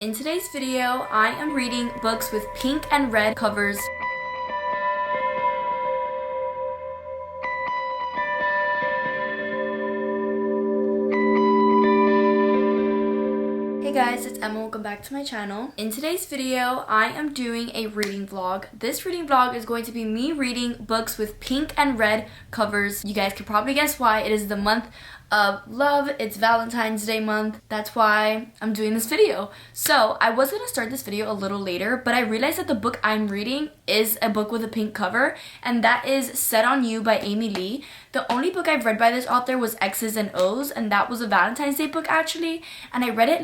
In today's video, I am reading books with pink and red covers. Hey guys, it's Emma. Welcome back to my channel. In today's video, I am doing a reading vlog. This reading vlog is going to be me reading books with pink and red covers. You guys could probably guess why. It is the month of love. It's Valentine's Day month. That's why I'm doing this video. So I was gonna start this video a little later, but I realized that the book I'm reading is a book with a pink cover, and that is Set on You by Amy Lee. The only book I've read by this author was X's and O's, and that was a Valentine's Day book actually, and I read it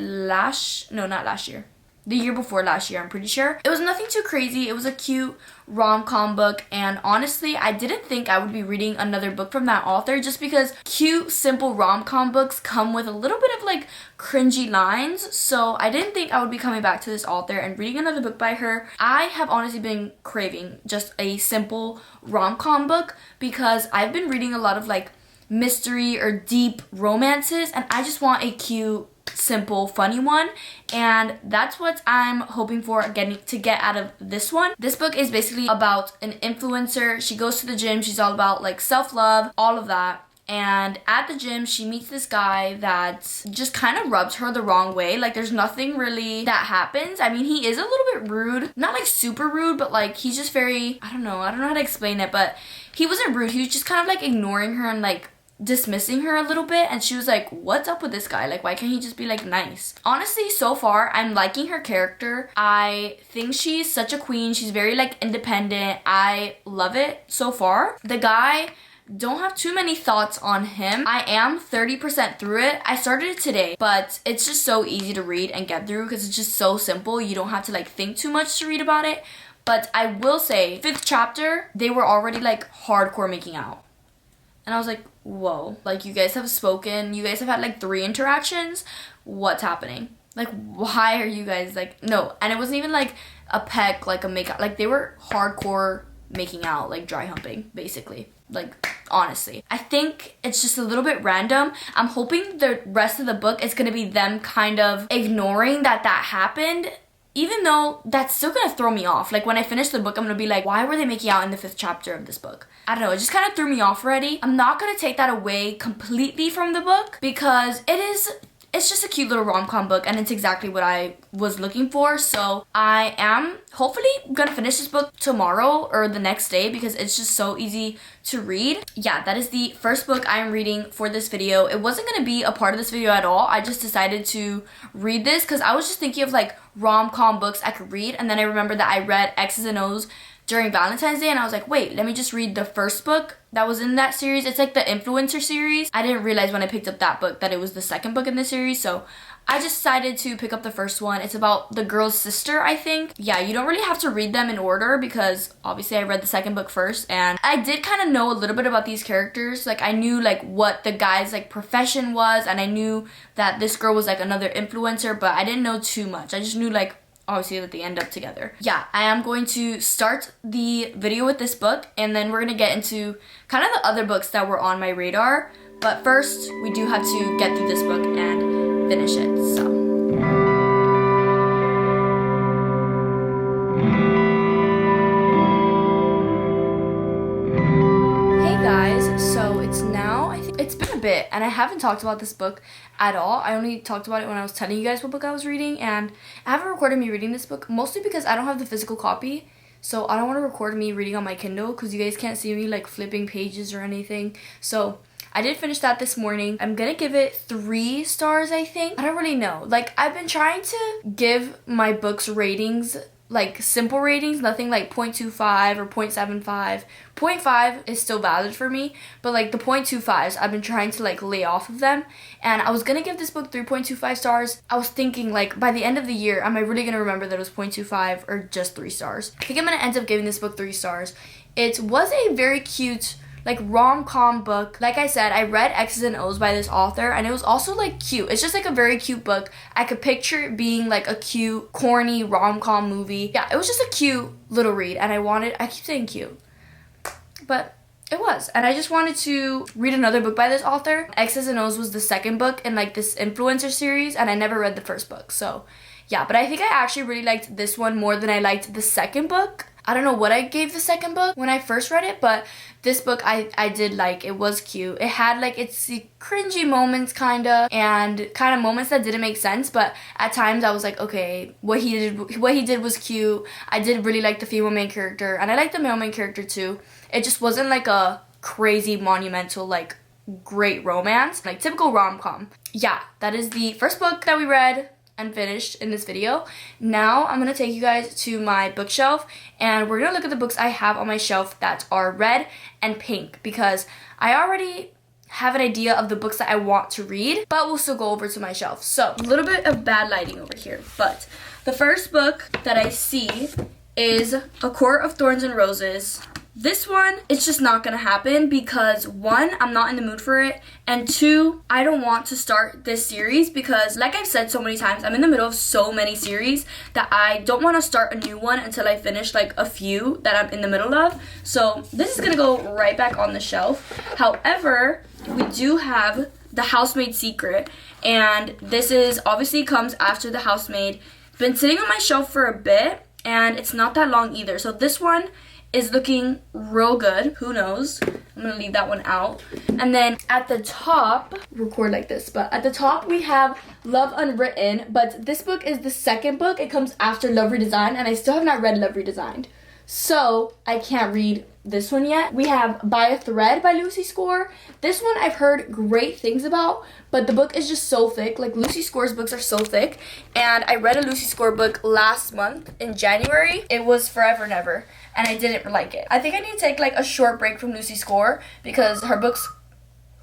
the year before last year, I'm pretty sure. It was nothing too crazy. It was a cute rom-com book, and honestly, I didn't think I would be reading another book from that author just because cute, simple rom-com books come with a little bit of like cringy lines, so I didn't think I would be coming back to this author and reading another book by her. I have honestly been craving just a simple rom-com book because I've been reading a lot of like mystery or deep romances, and I just want a cute, simple, funny one, and that's what I'm hoping for to get out of this one. This book is basically about an influencer. She goes to the gym. She's all about like self-love, all of that. And at the gym, she meets this guy that just kind of rubs her the wrong way. Like, there's nothing really that happens. I mean, he is a little bit rude. Not like super rude, but like he's just very, I don't know how to explain it, but he wasn't rude. He was just kind of like ignoring her and like dismissing her a little bit, and she was like, what's up with this guy? Like, why can't he just be like nice? Honestly, so far I'm liking her character. I think she's such a queen. She's very like independent. I love it so far. The guy, don't have too many thoughts on him. I am 30% through it. I started it today, but it's just so easy to read and get through because it's just so simple. You don't have to like think too much to read about it. But I will say, 5th chapter, they were already like hardcore making out. And I was like, whoa, like you guys have spoken, you guys have had like 3 interactions, what's happening? Like, why are you guys like, no, and it wasn't even like a peck, like a make-out, like they were hardcore making out, like dry humping, basically. Like, honestly. I think it's just a little bit random. I'm hoping the rest of the book is gonna be them kind of ignoring that happened, even though that's still gonna throw me off. Like, when I finish the book, I'm gonna be like, why were they making out in the 5th chapter of this book? I don't know, it just kind of threw me off already. I'm not gonna take that away completely from the book because it's just a cute little rom-com book, and it's exactly what I was looking for. So I am hopefully gonna finish this book tomorrow or the next day because it's just so easy to read. Yeah, that is the first book I am reading for this video. It wasn't gonna be a part of this video at all. I just decided to read this because I was just thinking of like rom-com books I could read, and then I remembered that I read X's and O's during Valentine's Day, and I was like, wait, let me just read the first book that was in that series. It's like the influencer series. I didn't realize when I picked up that book that it was the second book in the series, so I just decided to pick up the first one. It's about the girl's sister, I think. Yeah, you don't really have to read them in order because obviously I read the second book first, and I did kind of know a little bit about these characters. Like, I knew like what the guy's like profession was, and I knew that this girl was like another influencer, but I didn't know too much. I just knew like obviously that they end up together. Yeah, I am going to start the video with this book, and then we're gonna get into kind of the other books that were on my radar. But first, we do have to get through this book and finish it, so. Hey guys, so it's now, I think it's been a bit, and I haven't talked about this book at all. I only talked about it when I was telling you guys what book I was reading, and I haven't recorded me reading this book, mostly because I don't have the physical copy, so I don't want to record me reading on my Kindle because you guys can't see me like flipping pages or anything. So I did finish that this morning. I'm gonna give it 3 stars, I think. I don't really know. Like, I've been trying to give my books ratings, like simple ratings, nothing like 0.25 or 0.75. 0.5 is still valid for me, but like the 0.25s, I've been trying to like lay off of them. And I was gonna give this book 3.25 stars. I was thinking like by the end of the year, am I really gonna remember that it was 0.25 or just 3 stars? I think I'm gonna end up giving this book 3 stars. It was a very cute like rom-com book. Like I said, I read X's and O's by this author, and it was also like cute. It's just like a very cute book. I could picture it being like a cute, corny rom-com movie. Yeah, it was just a cute little read, and I keep saying cute, but it was. And I just wanted to read another book by this author. X's and O's was the second book in like this influencer series, and I never read the first book. So yeah, but I think I actually really liked this one more than I liked the second book. I don't know what I gave the second book when I first read it, but this book I did like. It was cute. It had like its cringy moments kinda, and kind of moments that didn't make sense, but at times I was like, okay, what he did was cute. I did really like the female main character, and I liked the male main character too. It just wasn't like a crazy monumental like great romance, like typical rom-com. Yeah, that is the first book that we read and finished in this video. Now I'm gonna take you guys to my bookshelf, and we're gonna look at the books I have on my shelf that are red and pink, because I already have an idea of the books that I want to read, but we'll still go over to my shelf. So a little bit of bad lighting over here, but the first book that I see is A Court of Thorns and Roses. This one, it's just not gonna happen because one, I'm not in the mood for it, and two, I don't want to start this series because, like I've said so many times, I'm in the middle of so many series that I don't want to start a new one until I finish like a few that I'm in the middle of. So this is gonna go right back on the shelf. However, we do have The Housemaid Secret, and this is obviously comes after The Housemaid. It's been sitting on my shelf for a bit, and it's not that long either. So this one is looking real good. Who knows? I'm gonna leave that one out. And then at the top, record like this, but at the top we have Love Unwritten, but this book is the second book. It comes after Love Redesigned, and I still have not read Love Redesigned, so I can't read this one yet. We have By a Thread by Lucy Score. This one I've heard great things about, but the book is just so thick. Like, Lucy Score's books are so thick, and I read a Lucy Score book last month in January. It was Forever Never, and I didn't like it. I think I need to take like a short break from Lucy Score because her books...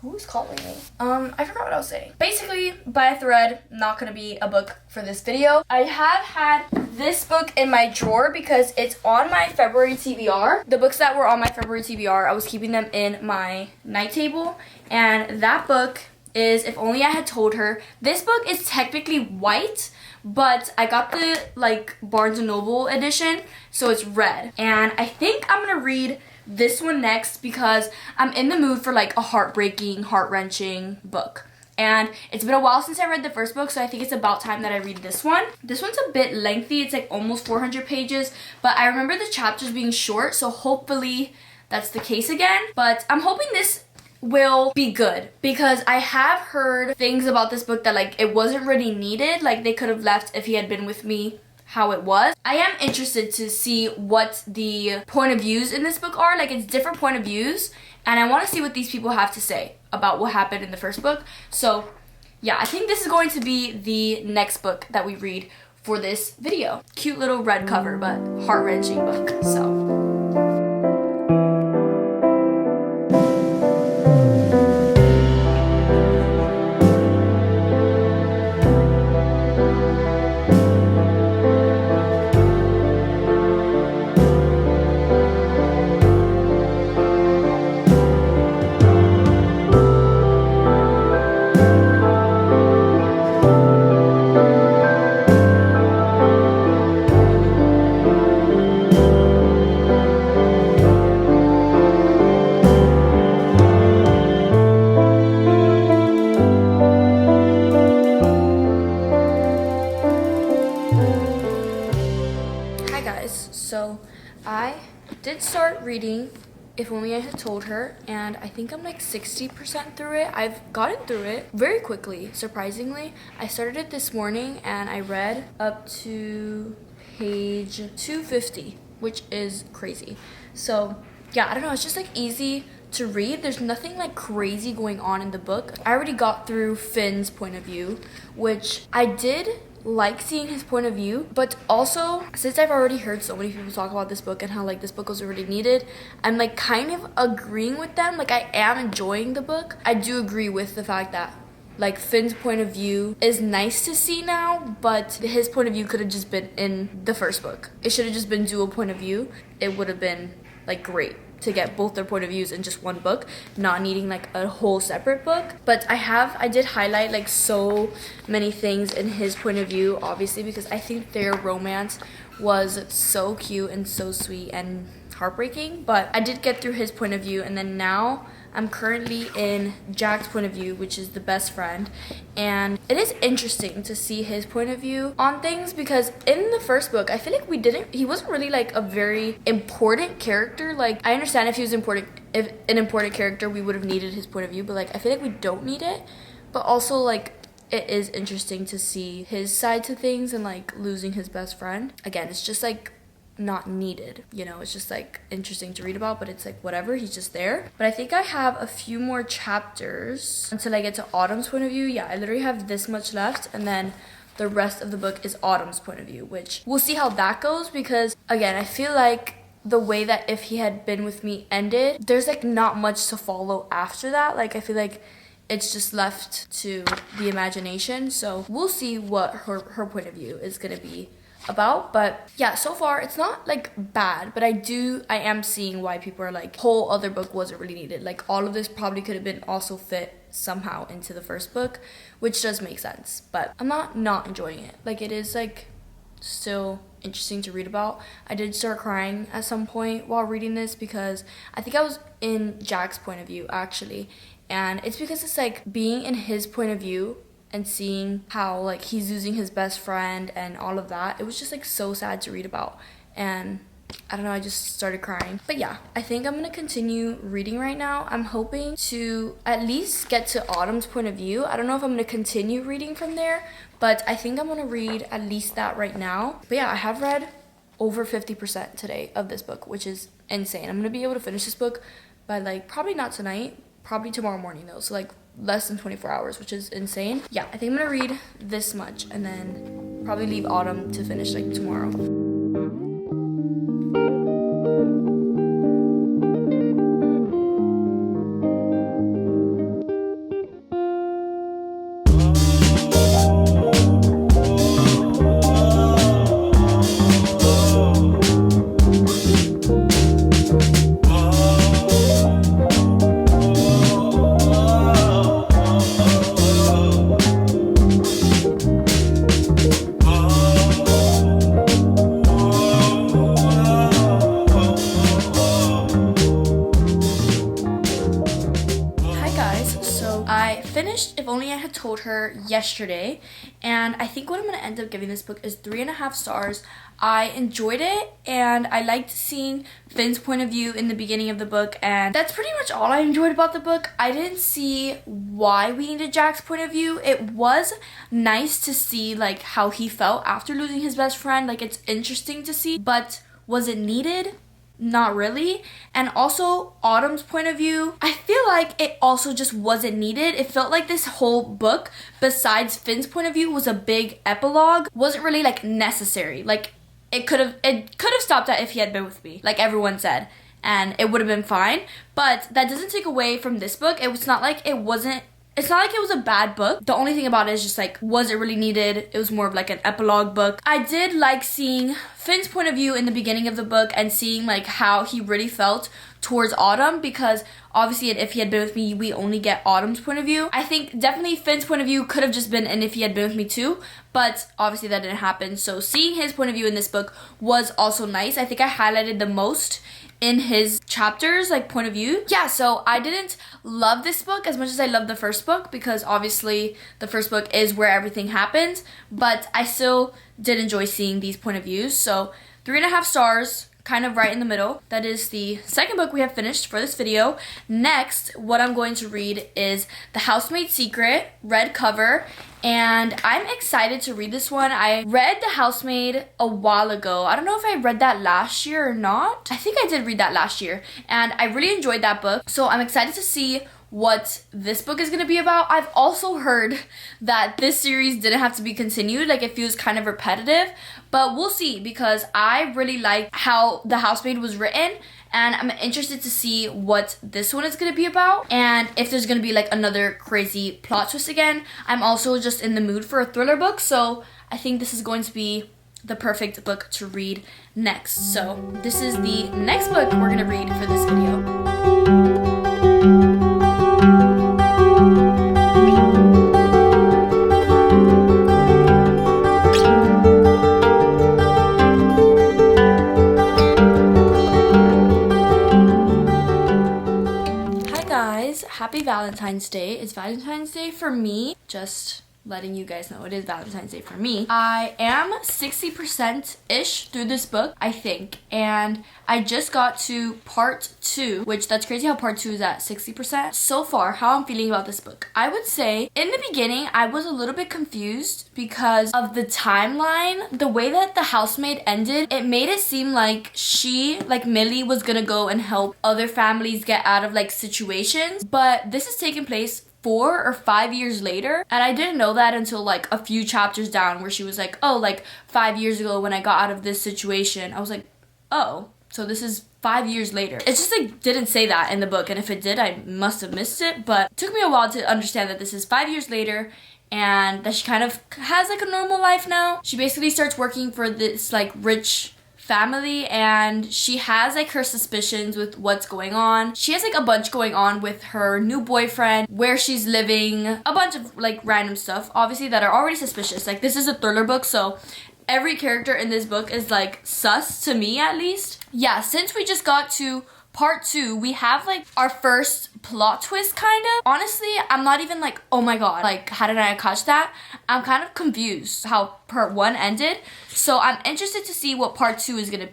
Who is calling me? I forgot what I was saying. Basically, By a Thread, not gonna be a book for this video. I have had this book in my drawer because it's on my February TBR. The books that were on my February TBR, I was keeping them in my night table, and that book is If Only I Had Told Her. This book is technically white, but I got the like Barnes & Noble edition, so it's red. And I think I'm gonna read this one next because I'm in the mood for like a heartbreaking, heart-wrenching book. And it's been a while since I read the first book, so I think it's about time that I read this one. This one's a bit lengthy. It's like almost 400 pages, but I remember the chapters being short, so hopefully that's the case again. But I'm hoping this will be good because I have heard things about this book that like it wasn't really needed. Like, they could have left If He Had Been With Me how it was. I am interested to see what the point of views in this book are. Like, it's different point of views, and I want to see what these people have to say about what happened in the first book. So yeah, I think this is going to be the next book that we read for this video. Cute little red cover, but heart-wrenching book. So I did start reading If Only I Had Told Her, and I think I'm like 60% through it. I've gotten through it very quickly, surprisingly. I started it this morning and I read up to page 250, which is crazy. So yeah, I don't know, it's just like easy to read. There's nothing like crazy going on in the book. I already got through Finn's point of view, which I did like seeing his point of view, but also since I've already heard so many people talk about this book and how like this book was already needed, I'm like kind of agreeing with them. Like, I am enjoying the book. I do agree with the fact that like Finn's point of view is nice to see now, but his point of view could have just been in the first book. It should have just been dual point of view. It would have been like great to get both their point of views in just one book, not needing like a whole separate book. But I did highlight like so many things in his point of view, obviously, because I think their romance was so cute and so sweet and heartbreaking, but I did get through his point of view, and then now I'm currently in Jack's point of view, which is the best friend, and it is interesting to see his point of view on things because in the first book, I feel like he wasn't really like a very important character. Like, I understand if he was if an important character, we would have needed his point of view, but like, I feel like we don't need it, but also like, it is interesting to see his side to things and like losing his best friend. Again, it's just like not needed, you know, it's just like interesting to read about, but it's like whatever, he's just there. But I think I have a few more chapters until I get to Autumn's point of view. Yeah, I literally have this much left, and then the rest of the book is Autumn's point of view, which we'll see how that goes, because again, I feel like the way that If He Had Been With Me ended, there's like not much to follow after that. Like, I feel like it's just left to the imagination, so we'll see what her point of view is gonna be about. But yeah, so far it's not like bad, but I am seeing why people are like, whole other book wasn't really needed. Like, all of this probably could have been also fit somehow into the first book, which does make sense, but I'm not enjoying it. Like, it is like still interesting to read about. I did start crying at some point while reading this because I think I was in Jack's point of view actually, and it's because it's like being in his point of view and seeing how like he's losing his best friend and all of that. It was just like so sad to read about, and I don't know, I just started crying. But yeah, I think I'm gonna continue reading right now. I'm hoping to at least get to Autumn's point of view. I don't know if I'm gonna continue reading from there, but I think I'm gonna read at least that right now. But yeah, I have read over 50% today of this book, which is insane. I'm gonna be able to finish this book by like, probably not tonight, probably tomorrow morning though, so like less than 24 hours, which is insane. Yeah, I think I'm gonna read this much and then probably leave Autumn to finish like tomorrow. If Only I Had Told Her yesterday, and I think what I'm going to end up giving this book is 3.5 stars. I enjoyed it, and I liked seeing Finn's point of view in the beginning of the book, and that's pretty much all I enjoyed about the book. I didn't see why we needed Jack's point of view. It was nice to see like how he felt after losing his best friend. Like, it's interesting to see, but was it needed? Not really. And also Autumn's point of view, I feel like it also just wasn't needed. It felt like this whole book, besides Finn's point of view, was a big epilogue. Wasn't really like necessary. Like, it could have stopped at If He Had Been With Me, like everyone said, and it would have been fine. But that doesn't take away from this book. It's not like it was a bad book. The only thing about it is just like, was it really needed? It was more of like an epilogue book. I did like seeing Finn's point of view in the beginning of the book and seeing like how he really felt towards Autumn, because obviously in If He Had Been With Me, we only get Autumn's point of view. I think definitely Finn's point of view could have just been in If He Had Been With Me too, but obviously that didn't happen. So seeing his point of view in this book was also nice. I think I highlighted the most in his chapters, like point of view. Yeah, so I didn't love this book as much as I loved the first book, because obviously the first book is where everything happens, but I still did enjoy seeing these point of views. So 3.5 stars, kind of right in the middle. That is the second book we have finished for this video. Next, what I'm going to read is The Housemaid's Secret, red cover, and I'm excited to read this one. I read The Housemaid a while ago. I don't know if I read that last year or not. I think I did read that last year, and I really enjoyed that book, so I'm excited to see what this book is going to be about. I've also heard that this series didn't have to be continued, like it feels kind of repetitive, but we'll see, because I really like how The Housemaid was written, and I'm interested to see what this one is going to be about, and if there's going to be like another crazy plot twist again. I'm also just in the mood for a thriller book, so I think this is going to be the perfect book to read next. So this is the next book we're going to read for this video. Happy Valentine's Day. It's Valentine's Day for me. Just letting you guys know it is Valentine's Day for me. I am 60%-ish through this book, I think. And I just got to part 2, which that's crazy how part 2 is at 60%. So far, how I'm feeling about this book. I would say in the beginning, I was a little bit confused because of the timeline. The way that the housemaid ended, it made it seem like Millie was gonna go and help other families get out of like situations. But this is taking place 4 or 5 years later, and I didn't know that until like a few chapters down, where she was like, oh, like 5 years ago when I got out of this situation. I was like, oh, so this is 5 years later. It just like didn't say that in the book, and if it did, I must have missed it. But it took me a while to understand that this is 5 years later and that she kind of has like a normal life now. She basically starts working for this like rich family, and she has like her suspicions with what's going on. She has like a bunch going on with her new boyfriend, where she's living, a bunch of like random stuff obviously that are already suspicious. Like, this is a thriller book, so every character in this book is like sus to me, at least. Yeah, since we just got to part 2, we have like our first plot twist, kind of. Honestly, I'm not even like, oh my god, like how did I catch that? I'm kind of confused how part 1 ended. So I'm interested to see what part 2 is gonna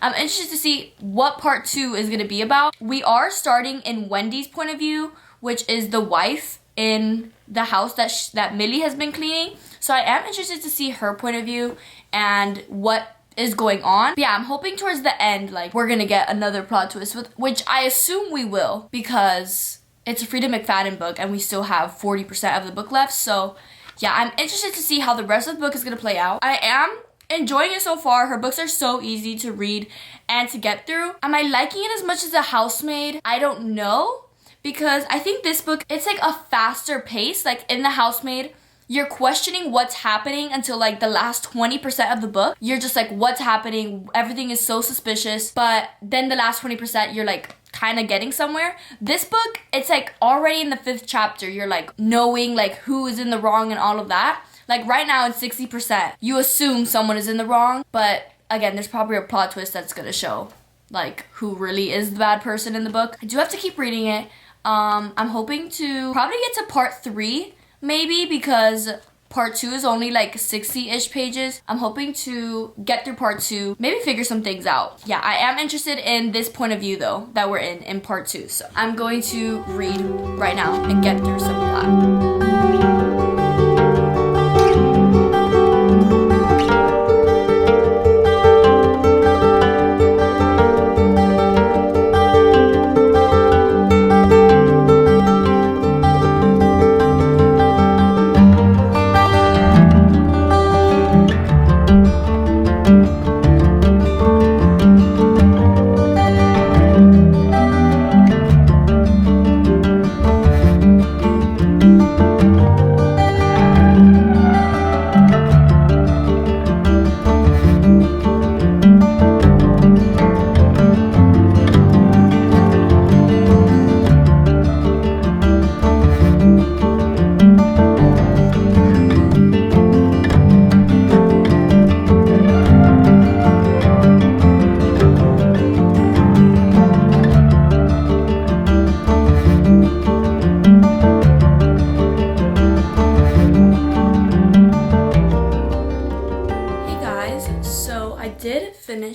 I'm interested to see what part 2 is gonna be about. We are starting in Wendy's point of view, which is the wife in the house that Millie has been cleaning. So I am interested to see her point of view and what is going on. But yeah, I'm hoping towards the end, like, we're gonna get another plot twist, which I assume we will, because it's a Frida McFadden book and we still have 40% of the book left. So yeah, I'm interested to see how the rest of the book is gonna play out. I am enjoying it so far. Her books are so easy to read and to get through. Am I liking it as much as The Housemaid? I don't know, because I think this book, it's like a faster pace. Like in The Housemaid, you're questioning what's happening until like the last 20% of the book. You're just like, what's happening? Everything is so suspicious. But then the last 20%, you're like kind of getting somewhere. This book, it's like already in the 5th chapter, you're like knowing like who is in the wrong and all of that. Like right now it's 60%. You assume someone is in the wrong, but again, there's probably a plot twist that's gonna show like who really is the bad person in the book. I do have to keep reading it. I'm hoping to probably get to part 3 maybe, because part 2 is only like 60-ish pages. I'm hoping to get through part 2, maybe figure some things out. Yeah, I am interested in this point of view though that we're in part 2. So I'm going to read right now and get through some of that.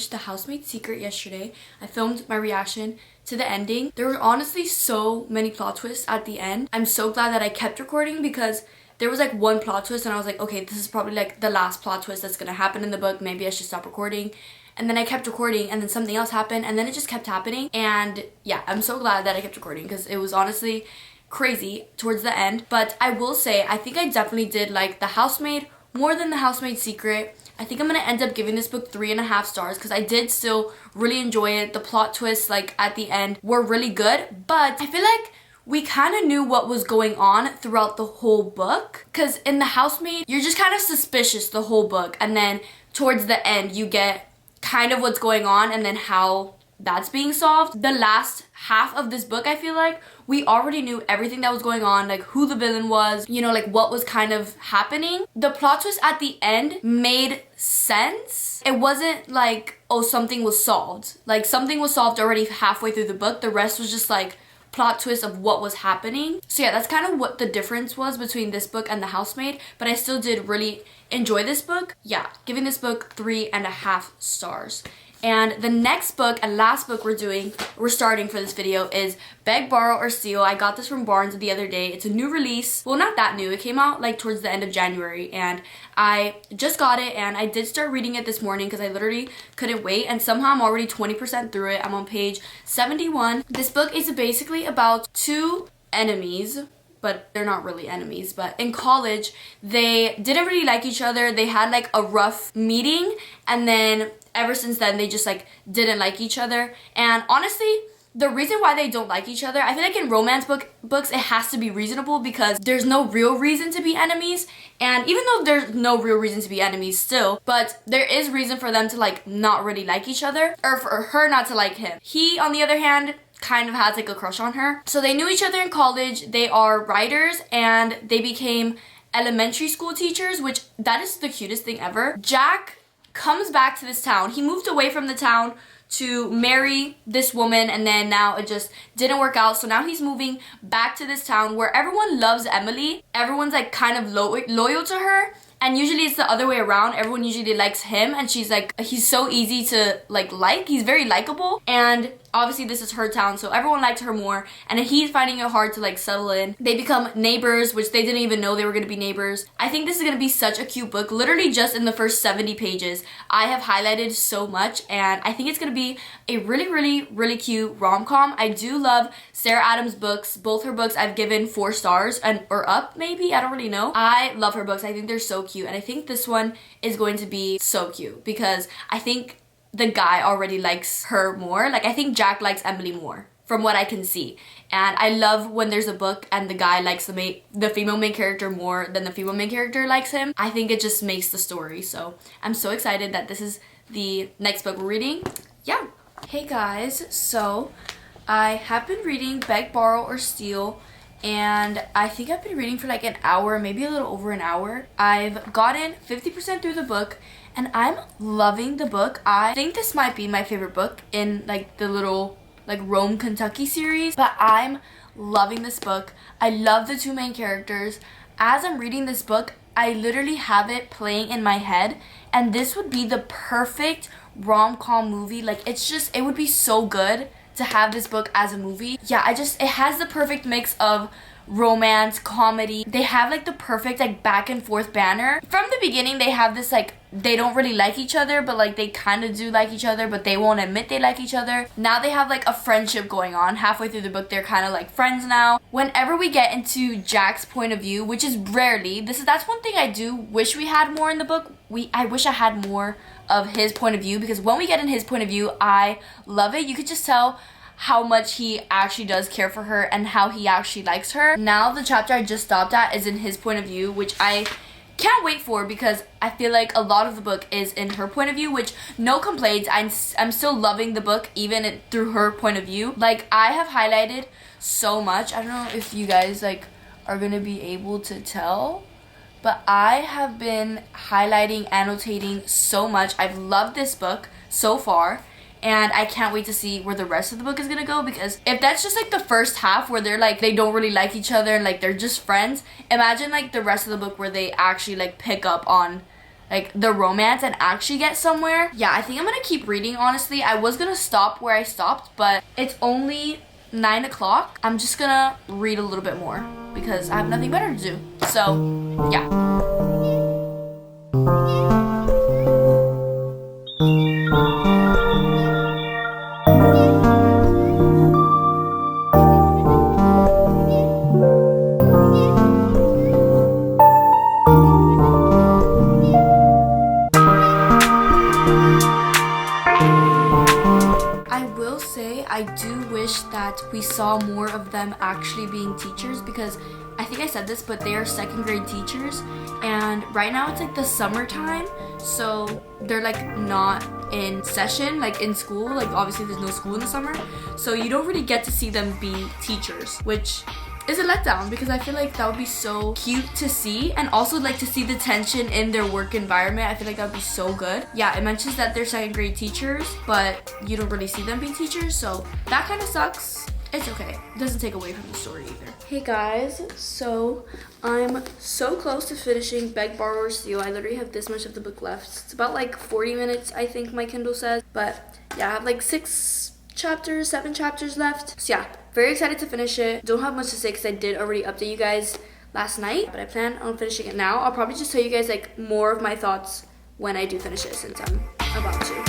The Housemaid's Secret yesterday. I filmed my reaction to the ending. There were honestly so many plot twists at the end. I'm so glad that I kept recording, because there was like one plot twist and I was like, okay, this is probably like the last plot twist that's gonna happen in the book. Maybe I should stop recording. And then I kept recording, and then something else happened, and then it just kept happening. And yeah, I'm so glad that I kept recording, because it was honestly crazy towards the end. But I will say, I think I definitely did like The Housemaid more than The Housemaid's Secret. I think I'm gonna end up giving this book 3.5 stars, because I did still really enjoy it. The plot twists like at the end were really good, but I feel like we kind of knew what was going on throughout the whole book, because in The Housemaid, you're just kind of suspicious the whole book, and then towards the end you get kind of what's going on and then how that's being solved. The last half of this book, I feel like we already knew everything that was going on, like who the villain was, you know, like what was kind of happening. The plot twist at the end made sense. It wasn't like, oh, something was solved. Like something was solved already halfway through the book. The rest was just like plot twist of what was happening. So yeah, that's kind of what the difference was between this book and The Housemaid, but I still did really enjoy this book. Yeah, giving this book 3.5 stars. And the next book and last book we're starting for this video is Beg, Borrow, or Steal. I got this from Barnes the other day. It's a new release. Well, not that new. It came out like towards the end of January, and I just got it, and I did start reading it this morning because I literally couldn't wait, and somehow I'm already 20% through it. I'm on page 71. This book is basically about two enemies, but they're not really enemies. But in college, they didn't really like each other. They had like a rough meeting, and then ever since then, they just like didn't like each other. And honestly, the reason why they don't like each other, I feel like in romance books, it has to be reasonable because there's no real reason to be enemies. And even though there's no real reason to be enemies still, but there is reason for them to like not really like each other, or for her not to like him. He, on the other hand, kind of has like a crush on her. So they knew each other in college. They are writers, and they became elementary school teachers, which that is the cutest thing ever. Jack comes back to this town. He moved away from the town to marry this woman, and then now it just didn't work out. So now he's moving back to this town where everyone loves Emily. Everyone's like kind of loyal to her. And usually it's the other way around. Everyone usually likes him, and she's like, he's so easy to like. He's very likable, and obviously this is her town, so everyone liked her more, and he's finding it hard to like settle in. They become neighbors, which they didn't even know they were gonna be neighbors. I think this is gonna be such a cute book. Literally just in the first 70 pages, I have highlighted so much, and I think it's gonna be a really cute rom-com. I do love Sarah Adams' books. Both her books I've given 4 stars or up, maybe. I don't really know. I love her books. I think they're so cute, and I think this one is going to be so cute because I think the guy already likes her more. Like, I think Jack likes Emily more from what I can see. And I love when there's a book and the guy likes the female main character more than the female main character likes him. I think it just makes the story. So I'm so excited that this is the next book we're reading. Yeah. Hey guys, so I have been reading Beg, Borrow, or Steal, and I think I've been reading for like an hour, maybe a little over an hour. I've gotten 50% through the book, and I'm loving the book. I think this might be my favorite book in like the little like Rome, Kentucky series, but I'm loving this book. I love the 2 main characters. As I'm reading this book, I literally have it playing in my head, and this would be the perfect rom-com movie. Like, it would be so good to have this book as a movie. Yeah, it has the perfect mix of romance, comedy. They have like the perfect like back and forth banner. From the beginning, they have this like, they don't really like each other, but like they kind of do like each other, but they won't admit they like each other. Now they have like a friendship going on. Halfway through the book, they're kind of like friends now. Whenever we get into Jack's point of view, which is rarely, that's one thing I do wish we had more in the book. I wish I had more of his point of view, because when we get in his point of view, I love it. You could just tell how much he actually does care for her and how he actually likes her. Now the chapter I just stopped at is in his point of view, which I can't wait for because I feel like a lot of the book is in her point of view, which no complaints. I'm still loving the book even through her point of view. Like, I have highlighted so much. I don't know if you guys like are gonna be able to tell, but I have been highlighting, annotating so much. I've loved this book so far, and I can't wait to see where the rest of the book is gonna go, because if that's just like the first half where they're like, they don't really like each other and like they're just friends, imagine like the rest of the book where they actually like pick up on like the romance and actually get somewhere. Yeah, I think I'm gonna keep reading, honestly. I was gonna stop where I stopped, but it's only 9 o'clock. I'm just gonna read a little bit more because I have nothing better to do. So, yeah. I do wish that we saw more of them actually being teachers, because I think I said this, but they are 2nd grade teachers, and right now it's like the summertime, so they're like not in session, like in school. Like obviously there's no school in the summer, so you don't really get to see them be teachers, which is a letdown because I feel like that would be so cute to see, and also like to see the tension in their work environment. I feel like that would be so good. Yeah, it mentions that they're second grade teachers, but you don't really see them being teachers, so that kind of sucks. It's okay. It doesn't take away from the story either. Hey guys, so I'm so close to finishing Beg, Borrow, or Steal. I literally have this much of the book left. It's about like 40 minutes, I think my Kindle says. But yeah, I have like 7 chapters left. So yeah, very excited to finish it. Don't have much to say because I did already update you guys last night, but I plan on finishing it now. I'll probably just tell you guys like more of my thoughts when I do finish it, since I'm about to.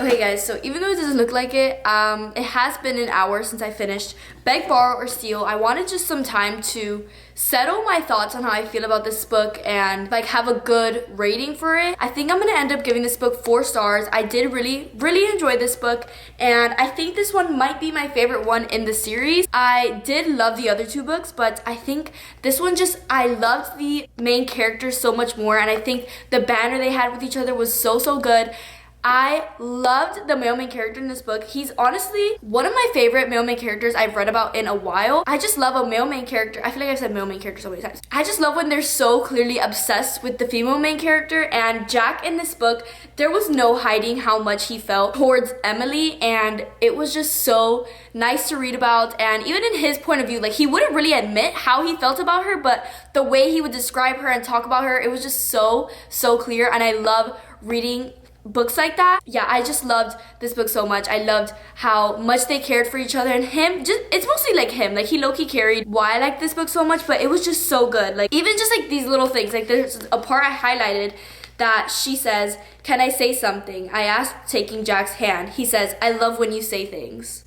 Okay guys, so even though it doesn't look like it, it has been an hour since I finished Beg, Borrow, or Steal. I wanted just some time to settle my thoughts on how I feel about this book and like have a good rating for it. I think I'm gonna end up giving this book 4 stars. I did really enjoy this book, and I think this one might be my favorite one in the series. I did love the other 2 books, but I think this one I loved the main characters so much more, and I think the banter they had with each other was so good. I loved the male main character in this book. He's honestly one of my favorite male main characters I've read about in a while. I just love a male main character. I feel like I've said male main character so many times. I just love when they're so clearly obsessed with the female main character, and Jack in this book, there was no hiding how much he felt towards Emily, and it was just so nice to read about. And even in his point of view, like he wouldn't really admit how he felt about her, but the way he would describe her and talk about her, it was just so clear, and I love reading books like that. Yeah, I just loved this book so much. I loved how much they cared for each other, and him, just it's mostly like him, like he low-key carried why I like this book so much, but it was just so good. Like even just like these little things, like there's a part I highlighted that she says, "Can I say something?" I asked, taking Jack's hand. He says, "I love when you say things."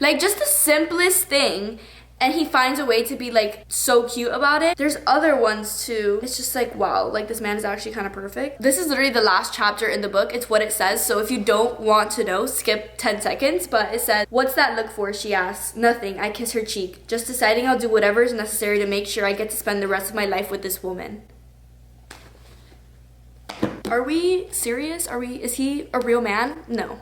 Like just the simplest thing, and he finds a way to be like so cute about it. There's other ones too. It's just like, wow, like this man is actually kind of perfect. This is literally the last chapter in the book. It's what it says. So if you don't want to know, skip 10 seconds. But it says, "What's that look for?" she asks. "Nothing." I kiss her cheek. "Just deciding I'll do whatever is necessary to make sure I get to spend the rest of my life with this woman." Are we serious? Is he a real man? No,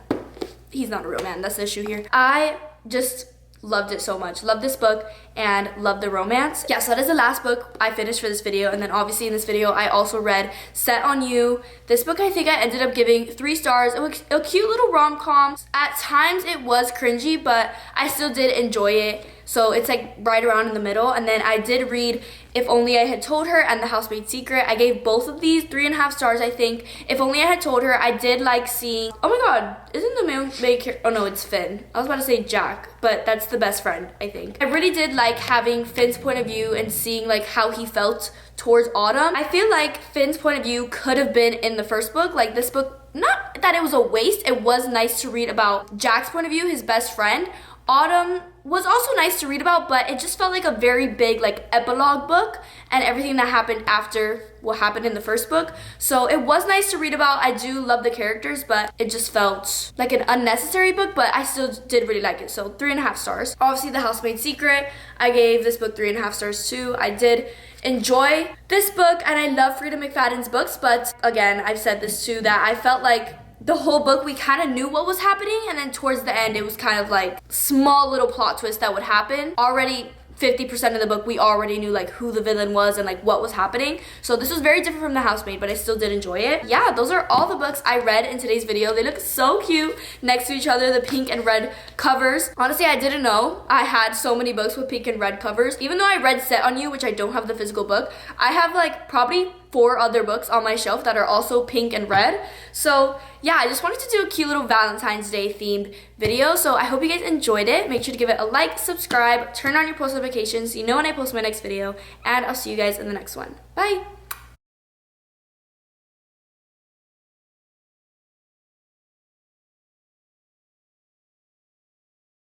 he's not a real man. That's the issue here. I just loved it so much. Loved this book and loved the romance. Yeah, so that is the last book I finished for this video, and then obviously in this video I also read Set on You. This book I think I ended up giving 3 stars. It was a cute little rom-com. At times it was cringy, but I still did enjoy it. So it's like right around in the middle. And then I did read If Only I Had Told Her and The Housemaid's Secret. I gave both of these 3.5 stars, I think. If Only I Had Told Her, I did like seeing, oh my god, isn't the main character, oh no, it's Finn. I was about to say Jack, but that's the best friend, I think. I really did like having Finn's point of view and seeing like how he felt towards Autumn. I feel like Finn's point of view could have been in the first book. Like this book, not that it was a waste, it was nice to read about Jack's point of view, his best friend. Autumn was also nice to read about, but it just felt like a very big like epilogue book and everything that happened after what happened in the first book. So it was nice to read about. I do love the characters, but it just felt like an unnecessary book, but I still did really like it. So 3.5 stars. Obviously The Housemaid's Secret, I gave this book 3.5 stars too. I did enjoy this book, and I love Frida McFadden's books, but again, I've said this too, that I felt like the whole book we kind of knew what was happening, and then towards the end it was kind of like small little plot twists that would happen. Already 50% of the book we already knew like who the villain was and like what was happening. So this was very different from The Housemaid, but I still did enjoy it. Yeah, those are all the books I read in today's video. They look so cute next to each other, the pink and red covers. Honestly, I didn't know I had so many books with pink and red covers. Even though I read Set on You, which I don't have the physical book, I have like probably 4 other books on my shelf that are also pink and red. So yeah, I just wanted to do a cute little Valentine's Day themed video. So I hope you guys enjoyed it. Make sure to give it a like, subscribe, turn on your post notifications so you know when I post my next video, and I'll see you guys in the next one. Bye!